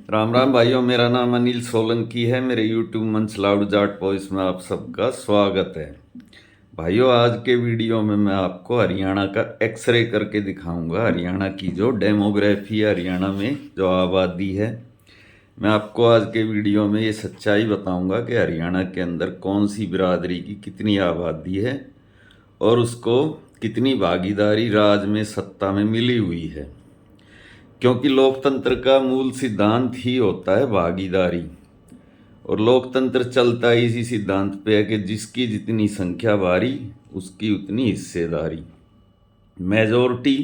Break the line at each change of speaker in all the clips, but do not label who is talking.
राम राम भाइयों, मेरा नाम अनिल सोलंकी है। मेरे यूट्यूब मंच लाउड जाट वॉइस में आप सबका स्वागत है। भाइयों, आज के वीडियो में मैं आपको हरियाणा का एक्सरे करके दिखाऊंगा। हरियाणा की जो डेमोग्राफी है, हरियाणा में जो आबादी है, मैं आपको आज के वीडियो में ये सच्चाई बताऊंगा कि हरियाणा के अंदर कौन सी बिरादरी की कितनी आबादी है और उसको कितनी भागीदारी राज में, सत्ता में मिली हुई है। क्योंकि लोकतंत्र का मूल सिद्धांत ही होता है भागीदारी, और लोकतंत्र चलता ही इसी सिद्धांत पे है कि जिसकी जितनी संख्या भारी उसकी उतनी हिस्सेदारी। मेजोरिटी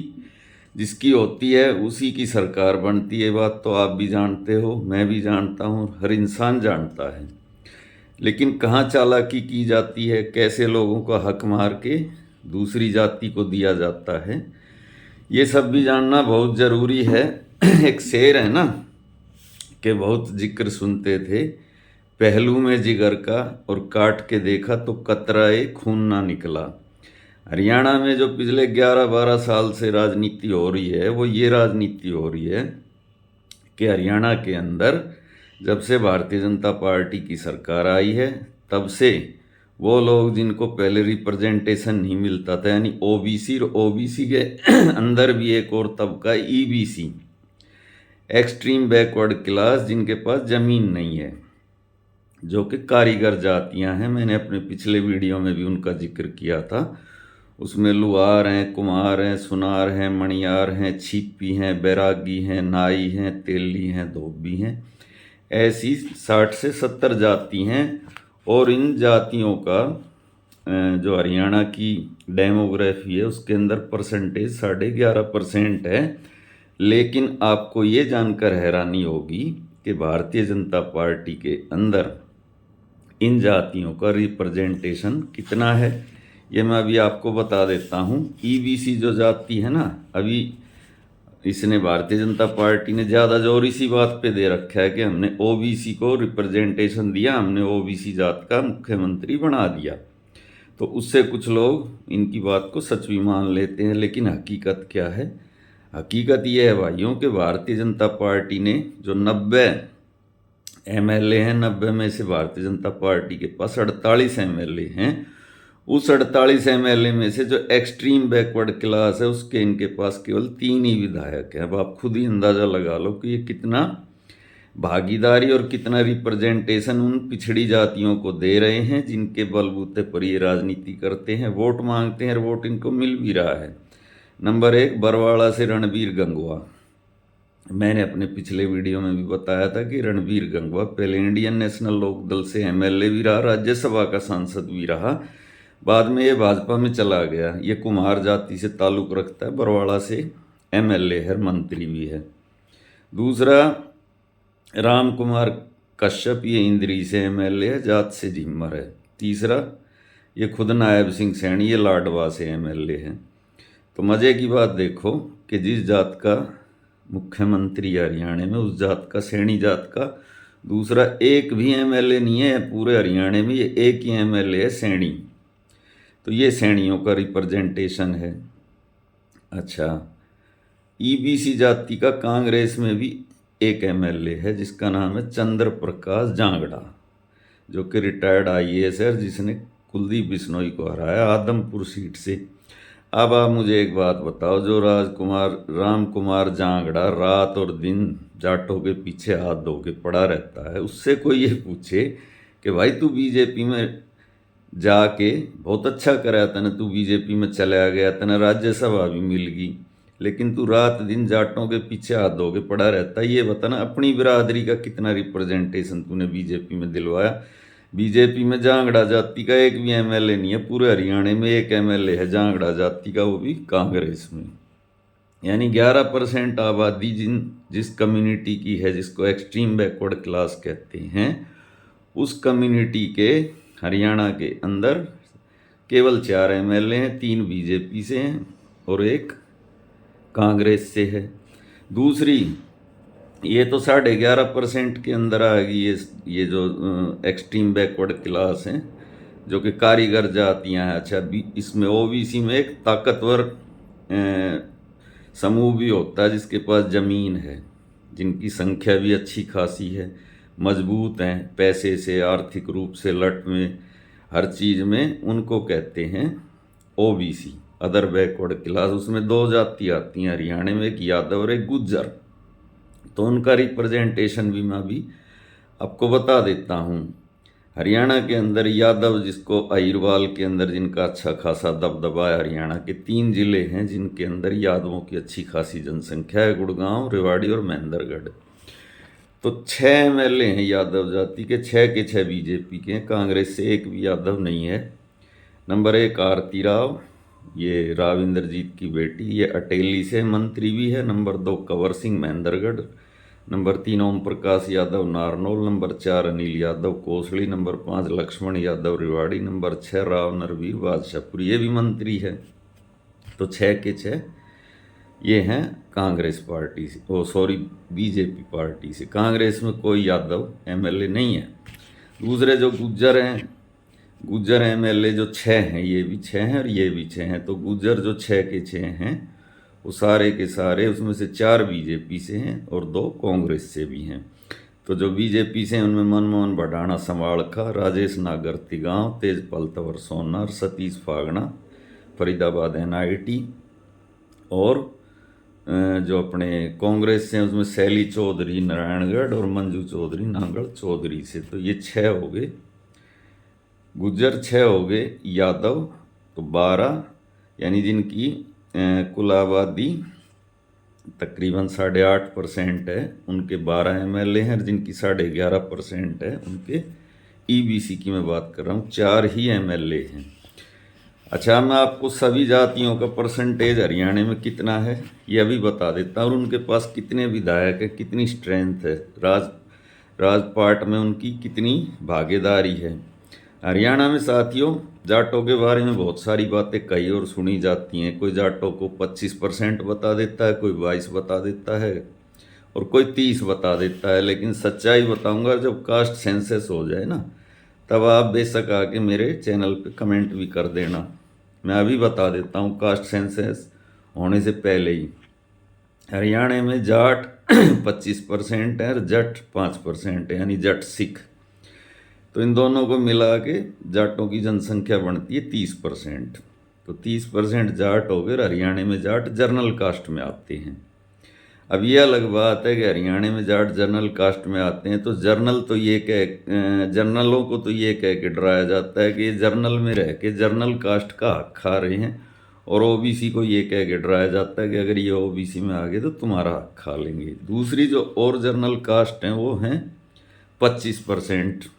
जिसकी होती है उसी की सरकार बनती है। बात तो आप भी जानते हो, मैं भी जानता हूँ, हर इंसान जानता है। लेकिन कहाँ चालाकी की जाती है, कैसे लोगों का हक मार के दूसरी जाति को दिया जाता है, ये सब भी जानना बहुत ज़रूरी है। एक शेर है ना कि बहुत जिक्र सुनते थे, पहलू में जिगर का और काट के देखा तो कतराए खून ना निकला। हरियाणा में जो पिछले 11-12 साल से राजनीति हो रही है, वो ये राजनीति हो रही है कि हरियाणा के अंदर जब से भारतीय जनता पार्टी की सरकार आई है, तब से वो लोग जिनको पहले रिप्रेजेंटेशन नहीं मिलता था, यानी ओबीसी, और ओबीसी के अंदर भी एक और तबका ईबीसी, एक्सट्रीम बैकवर्ड क्लास, जिनके पास ज़मीन नहीं है, जो कि कारीगर जातियां हैं। मैंने अपने पिछले वीडियो में भी उनका जिक्र किया था। उसमें लुहार हैं, कुम्हार हैं, सुनार हैं, मणियार हैं, छिपी हैं, बैरागी हैं, नाई हैं, तेली हैं, धोबी हैं। ऐसी 60 से 70 जाति हैं। और इन जातियों का जो हरियाणा की डेमोग्राफी है उसके अंदर परसेंटेज 11.5% है। लेकिन आपको ये जानकर हैरानी होगी कि भारतीय जनता पार्टी के अंदर इन जातियों का रिप्रेजेंटेशन कितना है, ये मैं अभी आपको बता देता हूँ। ईबीसी जो जाति है ना, अभी इसने भारतीय जनता पार्टी ने ज़्यादा जोर इसी बात पे दे रखा है कि हमने ओबीसी को रिप्रेजेंटेशन दिया, हमने ओबीसी जात का मुख्यमंत्री बना दिया। तो उससे कुछ लोग इनकी बात को सच भी मान लेते हैं। लेकिन हकीकत क्या है? हकीकत यह है भाइयों कि भारतीय जनता पार्टी ने जो 90 एमएलए हैं, 90 में से भारतीय जनता पार्टी के पास 48 एमएलए हैं। उस 48 एमएलए में से जो एक्सट्रीम बैकवर्ड क्लास है, उसके इनके पास केवल 3 ही विधायक हैं। अब आप खुद ही अंदाज़ा लगा लो कि ये कितना भागीदारी और कितना रिप्रेजेंटेशन उन पिछड़ी जातियों को दे रहे हैं, जिनके बलबूते पर ये राजनीति करते हैं, वोट मांगते हैं, और वोट इनको मिल भी रहा है। नंबर 1 बरवाड़ा से रणबीर गंगवा। मैंने अपने पिछले वीडियो में भी बताया था कि रणबीर गंगवा पहले इंडियन नेशनल लोकदल से एमएलए भी रहा, राज्यसभा का सांसद भी रहा, बाद में ये भाजपा में चला गया। ये कुम्हार जाति से ताल्लुक़ रखता है, बरवाड़ा से एमएलए है, मंत्री भी है। दूसरा राम कुमार कश्यप, ये इंद्री से एमएलए है, जात से झिम्मर है। तीसरा ये खुद नायब सिंह सैनी, ये लाडवा से एमएलए है। तो मज़े की बात देखो कि जिस जात का मुख्यमंत्री हरियाणा में, उस जात का, सैनी जात का, दूसरा एक भी एमएलए नहीं है पूरे हरियाणा में, ये एक ही एमएलए है, सैनी। तो ये सैनियों का रिप्रेजेंटेशन है। अच्छा, ईबीसी जाति का कांग्रेस में भी एक एमएलए है, जिसका नाम है चंद्र प्रकाश जांगड़ा, जो कि रिटायर्ड आईएएस है, जिसने कुलदीप बिश्नोई को हराया आदमपुर सीट से। अब आप मुझे एक बात बताओ, जो राम कुमार जांगड़ा रात और दिन जाटों के पीछे हाथ धो के पड़ा रहता है, उससे कोई ये पूछे कि भाई तू बीजेपी में जाके बहुत अच्छा कराया, तने तू बीजेपी में चला गया, तने राज्यसभा भी मिल गई, लेकिन तू रात दिन जाटों के पीछे हाथ धो के पड़ा रहता है, ये बताना अपनी बिरादरी का कितना रिप्रेजेंटेशन तूने बीजेपी में दिलवाया। बीजेपी में जांगड़ा जाति का एक भी एमएलए नहीं है, पूरे हरियाणा में एक एमएलए है जांगड़ा जाति का, वो भी कांग्रेस में। यानी 11% आबादी जिस कम्युनिटी की है, जिसको एक्सट्रीम बैकवर्ड क्लास कहते हैं, उस कम्युनिटी के हरियाणा के अंदर केवल 4 एमएलए हैं, 3 बीजेपी से हैं और एक कांग्रेस से है। दूसरी, ये तो 11.5% के अंदर आ गई ये जो एक्सट्रीम बैकवर्ड क्लास हैं, जो कि कारीगर जातियां हैं। अच्छा, इसमें ओबीसी में एक ताकतवर समूह भी होता है जिसके पास ज़मीन है। जिनकी संख्या भी अच्छी खासी है, मजबूत हैं पैसे से, आर्थिक रूप से, लट में, हर चीज़ में, उनको कहते हैं ओबीसी, अदर बैकवर्ड क्लास। उसमें दो जाति आती हैं हरियाणा में, एक यादव और एक गुज्जर। तो उनका रिप्रेजेंटेशन भी मैं भी आपको बता देता हूँ। हरियाणा के अंदर यादव, जिसको अहिरवाल के अंदर जिनका अच्छा खासा दबदबा है, हरियाणा के 3 जिले हैं जिनके अंदर यादवों की अच्छी खासी जनसंख्या है, गुड़गांव, रेवाड़ी और महेंद्रगढ़। तो 6 एमएलए हैं यादव जाति के, 6 के 6 बीजेपी के हैं, कांग्रेस से एक भी यादव नहीं है। नंबर 1 आरती राव, ये राव इंद्रजीत की बेटी, ये अटेली से मंत्री भी है। Number 2 Kanwar Singh Mahendragarh. Number 3 Om Prakash Yadav Narnaul. Number 4 Anil Yadav Kosli. Number 5 Laxman Yadav Rewari. Number 6 Rao Narbir Badshahpur, ये भी मंत्री है। तो 6 के 6 ये हैं कांग्रेस पार्टी से, बीजेपी पार्टी से। कांग्रेस में कोई यादव एमएलए नहीं है। दूसरे जो गुज्जर हैं, गुज्जर एमएलए जो 6 हैं, ये भी 6 हैं और ये भी 6 हैं। तो गुज्जर जो 6 के 6 हैं वो सारे के सारे, उसमें से 4 बीजेपी से हैं और 2 कांग्रेस से भी हैं। तो जो बीजेपी से हैं उनमें मनमोहन भडाना समाड़खा, राजेश नागर तिगांव, तेजपाल तंवर सोनार, सतीश फागड़ा फरीदाबाद एनआईटी, और जो अपने कांग्रेस से हैं उसमें शैली चौधरी नारायणगढ़ और मंजू चौधरी नागढ़ चौधरी से। तो ये 6 हो गए गुज्जर, 6 हो गए यादव, तो 12, यानी जिनकी कुल आबादी तकरीबन 8.5% है, उनके 12 एमएलए हैं, और जिनकी 11.5% है उनके ईबीसी की मैं बात कर रहा हूँ, 4 ही एमएलए हैं। अच्छा, मैं आपको सभी जातियों का परसेंटेज हरियाणा में कितना है ये अभी बता देता हूँ, और उनके पास कितने विधायक है, कितनी स्ट्रेंथ है, राजपाट में उनकी कितनी भागीदारी है। हरियाणा में साथियों जाटों के बारे में बहुत सारी बातें कही और सुनी जाती हैं। कोई जाटों को 25% बता देता है, कोई 22 बता देता है, और कोई 30 बता देता है। लेकिन सच्चाई बताऊंगा, जब कास्ट सेंसस हो जाए ना, तब आप बेशक आके मेरे चैनल पे कमेंट भी कर देना। मैं अभी बता देता हूँ, कास्ट सेंसस होने से पहले ही हरियाणा में जाट 25% है और जट 5% है, यानी जट सिख। तो इन दोनों को मिला के जाटों की जनसंख्या बनती है 30%। तो 30% जाट हो गए। हरियाणा में जाट जर्नल कास्ट में आते हैं। अब ये अलग बात है कि हरियाणा में जाट जर्नल कास्ट में आते हैं, तो जर्नलों को तो ये कह के डराया जाता है कि ये जर्नल में रह के जर्नल कास्ट का हक खा रहे हैं, और ओबीसी को ये कह के डराया जाता है कि अगर ये ओबीसी में आ गए तो तुम्हारा हक खा लेंगे। दूसरी जो और जर्नल कास्ट हैं वो हैं 25%।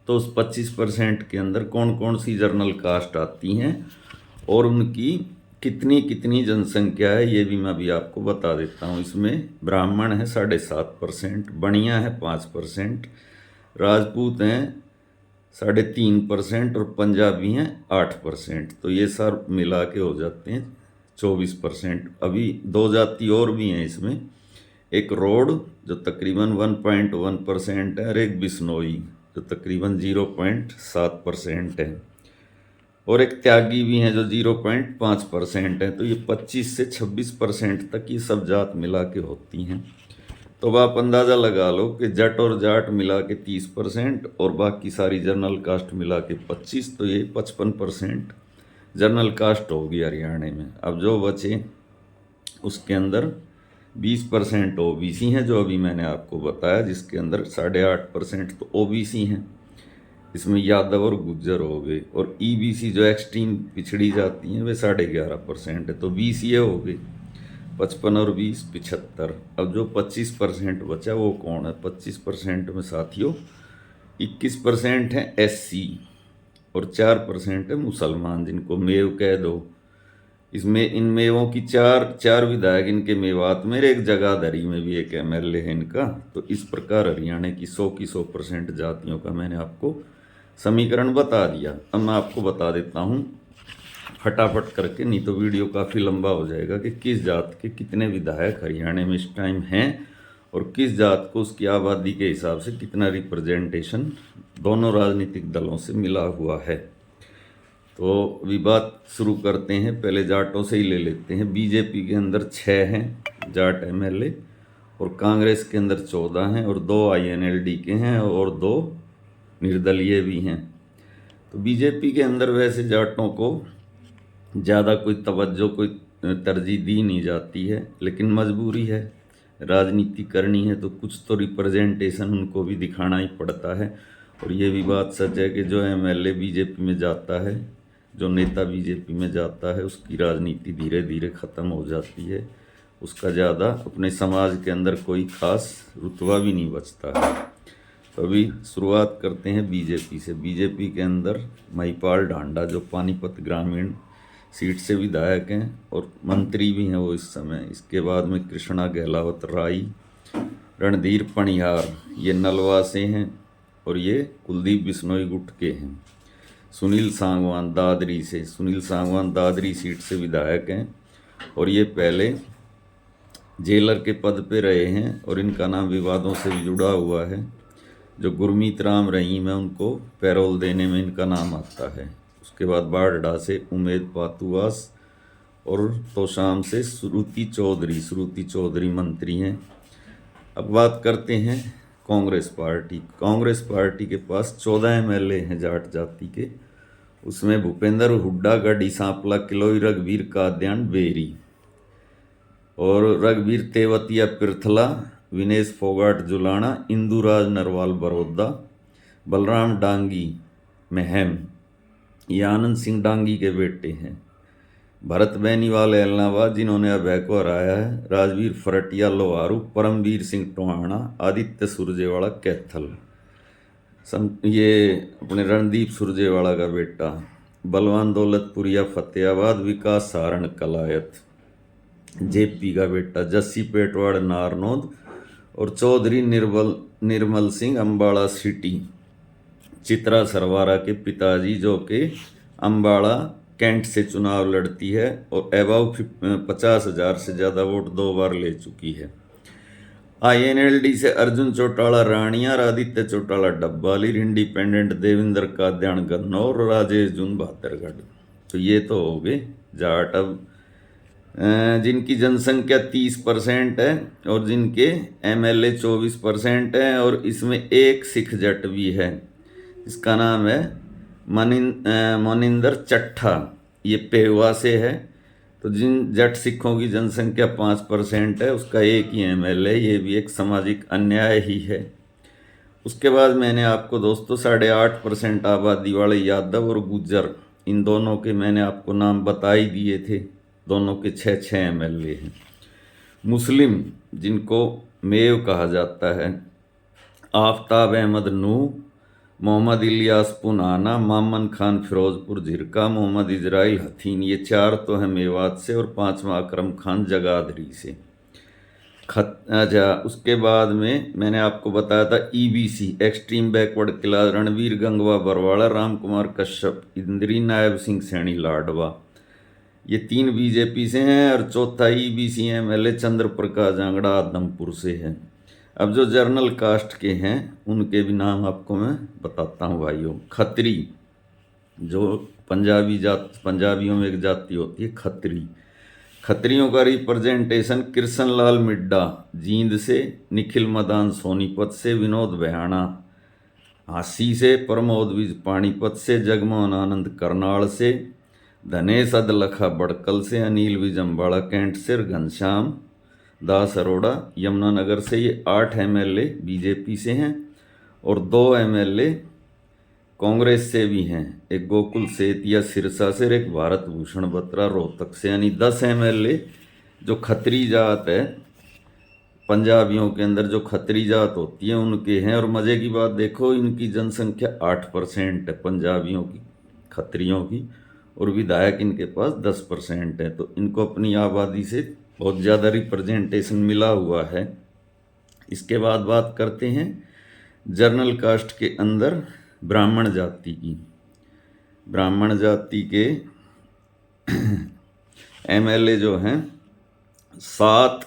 तो उस 25% के अंदर कौन कौन सी जर्नल कास्ट आती हैं और उनकी कितनी कितनी जनसंख्या है ये भी मैं अभी आपको बता देता हूँ। इसमें ब्राह्मण है 7.5%, बनिया है 5%, राजपूत हैं 3.5% और पंजाबी हैं 8%। तो ये सब मिला के हो जाते हैं 24%। अभी 2 जाति और भी हैं इसमें, एक रोड जो तकरीबन 1.1% है और एक बिश्नोई जो तकरीबन 0.7% है, और एक त्यागी भी हैं जो 0.5% है। तो ये 25 से 26% तक ये सब जात मिला के होती हैं। तो अब आप अंदाज़ा लगा लो कि जट और जाट मिला के 30% और बाकी सारी जनरल कास्ट मिला के 25, तो ये 55% जनरल कास्ट होगी हरियाणा में। अब जो बचे उसके अंदर 20% ओबीसी हैं, जो अभी मैंने आपको बताया, जिसके अंदर 8.5% तो ओबीसी हैं। इसमें यादव और गुज्जर हो गए, और ईबीसी जो एक्सट्रीम पिछड़ी जाती हैं वे 11.5% है। तो 20 ये हो गए, 55 और 20 75। अब जो 25% बचा वो कौन है? 25% में साथियों 21% है एससी और 4% है मुसलमान, जिनको मेव कह दो। इसमें इन मेवों की चार विधायक इनके मेवात में, एक जगाधरी में भी एक एमएलए है इनका। तो इस प्रकार हरियाणा की 100% जातियों का मैंने आपको समीकरण बता दिया। अब मैं आपको बता देता हूँ फटाफट करके, नहीं तो वीडियो काफ़ी लंबा हो जाएगा, कि किस जात के कितने विधायक हरियाणा में इस टाइम हैं और किस जात को उसकी आबादी के हिसाब से कितना रिप्रेजेंटेशन दोनों राजनीतिक दलों से मिला हुआ है। तो अभी बात शुरू करते हैं, पहले जाटों से ही ले लेते हैं। बीजेपी के अंदर 6 हैं जाट एमएलए और कांग्रेस के अंदर 14 हैं और 2 INLD के हैं और 2 निर्दलीय भी हैं। तो बीजेपी के अंदर वैसे जाटों को ज़्यादा कोई तवज्जो, कोई तरजीह दी नहीं जाती है, लेकिन मजबूरी है, राजनीति करनी है तो कुछ तो रिप्रेजेंटेशन उनको भी दिखाना ही पड़ता है। और ये भी बात सच है कि जो MLA बीजेपी में जाता है, जो नेता बीजेपी में जाता है, उसकी राजनीति धीरे धीरे ख़त्म हो जाती है, उसका ज़्यादा अपने समाज के अंदर कोई खास रुतबा भी नहीं बचता है। तो अभी शुरुआत करते हैं बीजेपी से। बीजेपी के अंदर महिपाल ढांडा जो पानीपत ग्रामीण सीट से विधायक हैं और मंत्री भी हैं वो इस समय। इसके बाद में कृष्णा गहलावत राई, रणधीर पनिहार ये नलवा से हैं और ये कुलदीप बिश्नोई गुट के हैं। सुनील सांगवान दादरी से, सुनील सांगवान दादरी सीट से विधायक हैं और ये पहले जेलर के पद पे रहे हैं और इनका नाम विवादों से भी जुड़ा हुआ है। जो गुरमीत राम रहीम है उनको पैरोल देने में इनका नाम आता है। उसके बाद बारडा से उमेद पातुवास और तोशाम से श्रुति चौधरी मंत्री हैं। अब बात करते हैं कांग्रेस पार्टी। कांग्रेस पार्टी के पास 14 MLA हैं जाट जाति के। उसमें भूपेंद्र हुड्डा गढ़ी सांपला किलोई, रघुवीर काद्यान बेरी और रघुवीर तेवतिया पिरथला, विनेश फोगाट जुलाना, इंदुराज नरवाल बड़ौदा, बलराम डांगी महम ये आनंद सिंह डांगी के बेटे हैं। भरत बेनीवाल एलनाबाद जिन्होंने अभय को हराया है, राजवीर फरटिया लोहारू, परमवीर सिंह टोहाना, आदित्य सुरजेवाला कैथल, ये अपने रणदीप सुरजेवाला का बेटा, बलवान दौलतपुरिया फतेहाबाद, विकास सारण कलायत JP का बेटा, जस्सी पेटवाड़ नारनौद और चौधरी निर्मल सिंह अम्बाड़ा सिटी चित्रा सरवारा के पिताजी, जो कि अम्बाड़ा कैंट से चुनाव लड़ती है और अबाव 50,000 से ज़्यादा वोट 2 बार ले चुकी है। INLD से अर्जुन चौटाला रानियार, आदित्य चौटाला डब्बाली, इंडिपेंडेंट देवेंद्र काद्यान गन्नौर, राजेश जून बहादुरगढ़। तो ये तो हो गए जाट। अब जिनकी जनसंख्या 30% है और जिनके MLA 24% हैं और इसमें एक सिख जट भी है, इसका नाम है मोनिंदर चट्ठा, ये पेहवा से है। तो जिन जट सिखों की जनसंख्या 5% है, उसका एक ही MLA, ये भी एक सामाजिक अन्याय ही है। उसके बाद मैंने आपको दोस्तों 8.5% आबादी वाले यादव और गुज्जर, इन दोनों के मैंने आपको नाम बता ही दिए थे। दोनों के 6 MLA हैं। मुस्लिम जिनको मेव कहा जाता है, आफ्ताब अहमद नूह, मोहम्मद इलियास पुनाना, मामन खान फिरोजपुर झिरका, मोहम्मद इजराइल हथीन, ये 4 तो हैं मेवात से और 5वां अकरम खान जगाधरी से। अच्छा, उसके बाद में मैंने आपको बताया था EBC extreme backward class, Ranvir Gangwa Barwara, Ram Kumar Kashyap Indri, Nayab Singh Saini Ladwa, ये 3 बीजेपी से हैं और चौथा EBC MLA चंद्र प्रकाश जांगड़ा आदमपुर से है। अब जो जर्नल कास्ट के हैं उनके भी नाम आपको मैं बताता हूँ भाइयों। खत्री, जो पंजाबियों में एक जाति होती है खत्री, खत्रियों का रिप्रेजेंटेशन कृष्ण लाल मिड्डा जींद से, निखिल मदान सोनीपत से, विनोद बहाना हांसी से, प्रमोद विज पानीपत से, जगमोहन आनंद करनाल से, धनेश अदलखा बड़कल से, अनिल विज अम्बाड़ा कैंट से, घनश्याम दास अरोड़ा यमुनानगर से। ये 8 MLA बीजेपी से हैं और 2 MLA कांग्रेस से भी हैं, एक गोकुल सेतिया सिरसा से और एक भारत भूषण बत्रा रोहतक से। यानी 10 MLA जो खत्री जात है, पंजाबियों के अंदर जो खत्री जात होती है उनके हैं। और मज़े की बात देखो, इनकी जनसंख्या 8% है पंजाबियों की, खत्रियों की, और विधायक इनके पास 10% है। तो इनको अपनी आबादी से बहुत ज़्यादा रिप्रेजेंटेशन मिला हुआ है। इसके बाद बात करते हैं जर्नल कास्ट के अंदर ब्राह्मण जाति की। ब्राह्मण जाति के MLA जो हैं 7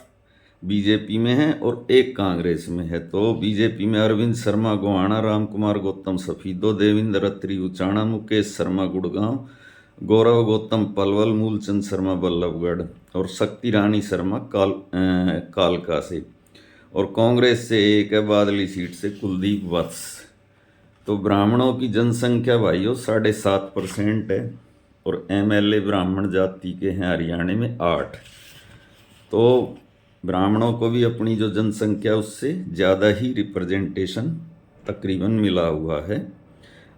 बीजेपी में हैं और 1 कांग्रेस में है। तो बीजेपी में अरविंद शर्मा गोहाना, राम कुमार गौतम सफीदो, देवेंद्र अत्री उचाणा, मुकेश शर्मा गुड़गांव, गौरव गौतम पलवल, मूलचंद शर्मा बल्लभगढ़ और शक्ति रानी शर्मा कालका से। और कांग्रेस से एक है बादली सीट से कुलदीप वत्स। तो ब्राह्मणों की जनसंख्या भाइयों 7.5% है और एमएलए ब्राह्मण जाति के हैं हरियाणा में 8। तो ब्राह्मणों को भी अपनी जो जनसंख्या उससे ज़्यादा ही रिप्रेजेंटेशन तकरीबन मिला हुआ है।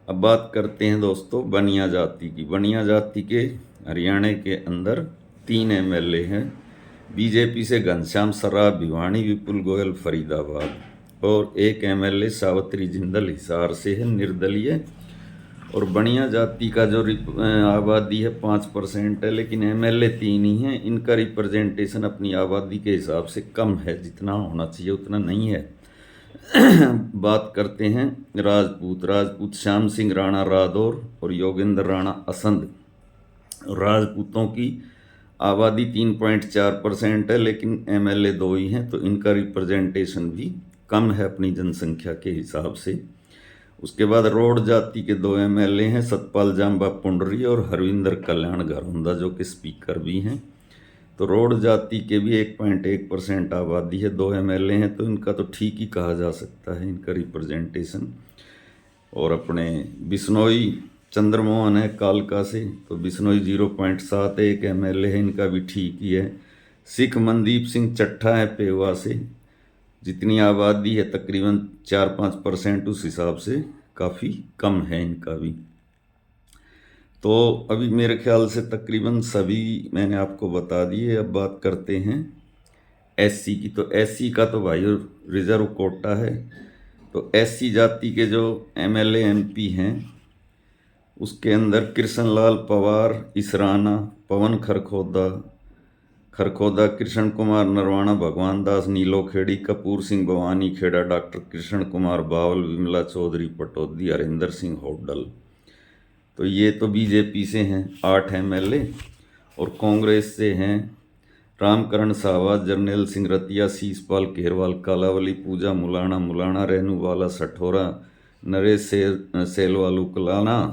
अब बात करते हैं दोस्तों बनिया जाति की। बनिया जाति के हरियाणा के अंदर 3 एमएलए हैं। बीजेपी से घनश्याम सर्राफ भिवानी, विपुल गोयल फरीदाबाद, और एक एमएलए सावित्री जिंदल हिसार से है निर्दलीय। और बनिया जाति का जो आबादी है 5% है, लेकिन एमएलए 3 ही हैं। इनका रिप्रेजेंटेशन अपनी आबादी के हिसाब से कम है, जितना होना चाहिए उतना नहीं है। बात करते हैं राजपूत श्याम सिंह राणा रादौर और योगेंद्र राणा असंध। राजपूतों की आबादी 3.4% है, लेकिन एमएलए 2 ही हैं, तो इनका रिप्रेजेंटेशन भी कम है अपनी जनसंख्या के हिसाब से। उसके बाद रोड जाति के 2 एमएलए हैं, सतपाल जाम्बा पुंडरी और हरविंदर कल्याण घरौंदा, जो कि स्पीकर भी हैं। तो रोड जाति के भी 1.1% आबादी है, 2 एमएलए हैं, तो इनका तो ठीक ही कहा जा सकता है इनका रिप्रेजेंटेशन। और अपने बिश्नोई चंद्रमोहन है कालका से, तो बिश्नोई 0.7 एक एमएलए है, इनका भी ठीक ही है। सिख मनदीप सिंह चट्ठा है पेवा से, जितनी आबादी है तकरीबन 4-5%, उस हिसाब से काफ़ी कम है इनका भी। तो अभी मेरे ख्याल से तकरीबन सभी मैंने आपको बता दिए। अब बात करते हैं एससी की। तो एससी का तो भाई रिजर्व कोटा है। तो एससी जाति के जो एमएलए एमपी हैं उसके अंदर कृष्णलाल पवार इसराना, पवन खरखोदा, कृष्ण कुमार नरवाणा, भगवान दास नीलोखेड़ी, कपूर सिंह भवानी खेड़ा, डॉक्टर कृष्ण कुमार बावल, विमला चौधरी पटौदी, हरिंदर सिंह होडल। तो ये तो बीजेपी से हैं 8 एमएलए। और कांग्रेस से हैं रामकरण साहवाज, जरनैल सिंह रतिया, शीशपाल खेरवाल, कालावली पूजा मुलाणा, रेणुबाला सठोरा, नरेश सेलवालू कलाना,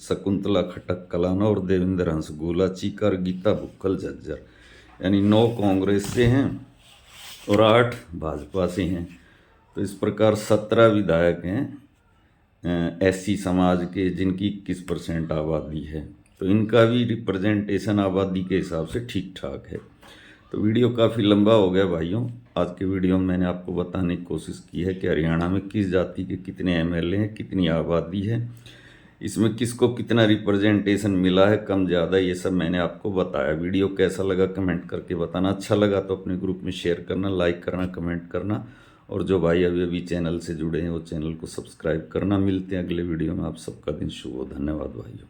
शकुंतला खटक कलाना और देवेंद्र हंसगोला चीकर, गीता भुक्कल झज्जर। यानी 9 कांग्रेस से हैं और 8 भाजपा से हैं। तो इस प्रकार 17 विधायक हैं एससी समाज के, जिनकी 21% आबादी है। तो इनका भी रिप्रेजेंटेशन आबादी के हिसाब से ठीक ठाक है। तो वीडियो काफ़ी लंबा हो गया भाइयों। आज के वीडियो में मैंने आपको बताने की कोशिश की है कि हरियाणा में किस जाति के कितने एमएलए हैं, कितनी आबादी है, इसमें किसको कितना रिप्रेजेंटेशन मिला है, कम ज़्यादा, ये सब मैंने आपको बताया। वीडियो कैसा लगा कमेंट करके बताना। अच्छा लगा तो अपने ग्रुप में शेयर करना, लाइक करना, कमेंट करना। और जो भाई अभी अभी चैनल से जुड़े हैं वो चैनल को सब्सक्राइब करना। मिलते हैं अगले वीडियो में। आप सबका दिन शुभ हो। धन्यवाद भाइयों।